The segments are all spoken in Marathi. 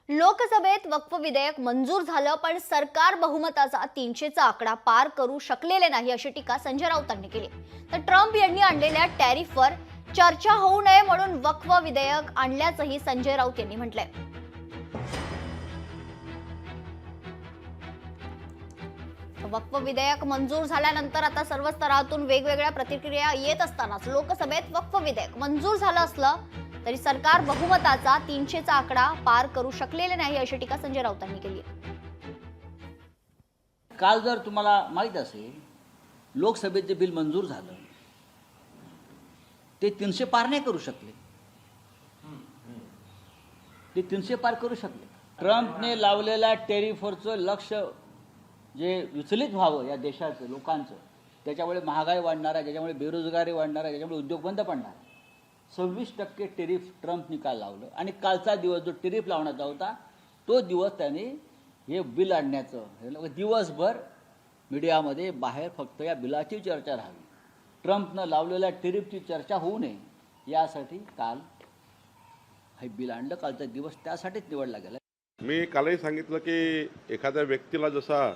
लोकसभेत वक्फ विधेयक मंजूर झालं, पण सरकार बहुमताचा 300चा आकडा पार करू शकलेले नाही, अशी टीका संजय राऊतांनी केली. तर ट्रम्प यांनी आणलेल्या टॅरिफवर चर्चा होऊ नये म्हणून वक्फ विधेयक आणल्याचंही संजय राऊत यांनी म्हटलंय. वक्फ विधेयक मंजूर झाल्यानंतर आता सर्व स्तरातून वेगवेगळ्या प्रतिक्रिया येत असतानाच लोकसभेत वक्फ विधेयक मंजूर झालं असलं तरी सरकार बहुमताचा 300चा आकडा पार करू शकलेले नाही, अशी टीका संजय राऊतांनी केली. काल जर तुम्हाला माहित असेल, लोकसभेत जे बिल मंजूर झालं ते 300 पार नाही करू शकले. ते 300 पार करू शकले. ट्रम्पने लावलेल्या टेरिफवरचं लक्ष जे विचलित व्हावं या देशाचं लोकांचं, त्याच्यामुळे महागाई वाढणार आहे, त्याच्यामुळे बेरोजगारी वाढणार आहे, त्याच्यामुळे उद्योग बंद पडणार. 26% टेरिफ ट्रम्प निकाल लावलं आणि कालचा दिवस जो टेरिफ लावण्याचा होता तो दिवस त्याने हे बिल आणण्याचं दिवसभर मीडियामध्ये बाहेर फक्त या बिलाची चर्चा राहावी, ट्रम्पनं लावलेल्या टेरिफची चर्चा होऊ नये यासाठी काल हे बिल आणलं. कालचा दिवस त्यासाठीच निवडला गेला. मी कालही सांगितलं की एखाद्या व्यक्तीला जसा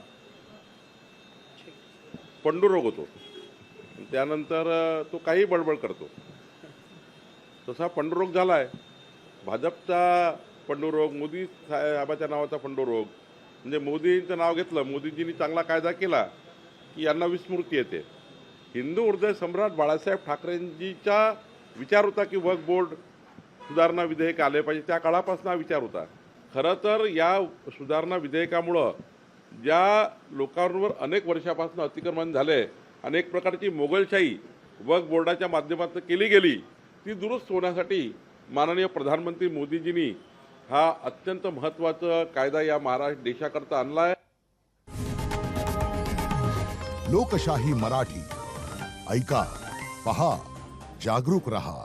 पंडुरोग होतो त्यानंतर तो काही बडबड करतो, तसा पंडुरोग झाला आहे. भाजपचा पंडुरोग, मोदी साहेबाच्या नावाचा पंडुरोग. म्हणजे मोदींचं नाव घेतलं, मोदीजींनी चांगला कायदा केला की यांना विस्मृती येते. हिंदू हृदय सम्राट बाळासाहेब ठाकरेंजीचा विचार होता की वक्फ बोर्ड सुधारणा विधेयक आले पाहिजे. त्या काळापासून हा विचार होता. खरं तर या सुधारणा विधेयकामुळं ज्या लोकांवर अनेक वर्षापासून अतिक्रमण झाले, अनेक प्रकारची मोगलशाही वक्फ बोर्डाच्या माध्यमातून केली गेली, ती दुरुस्त होण्यासाठी माननीय प्रधानमंत्री मोदीजींनी हा अत्यंत महत्त्वाचा कायदा या महाराष्ट्र देशाकरता आणला आहे. लोकशाही मराठी ऐका, पहा, जागरूक रहा.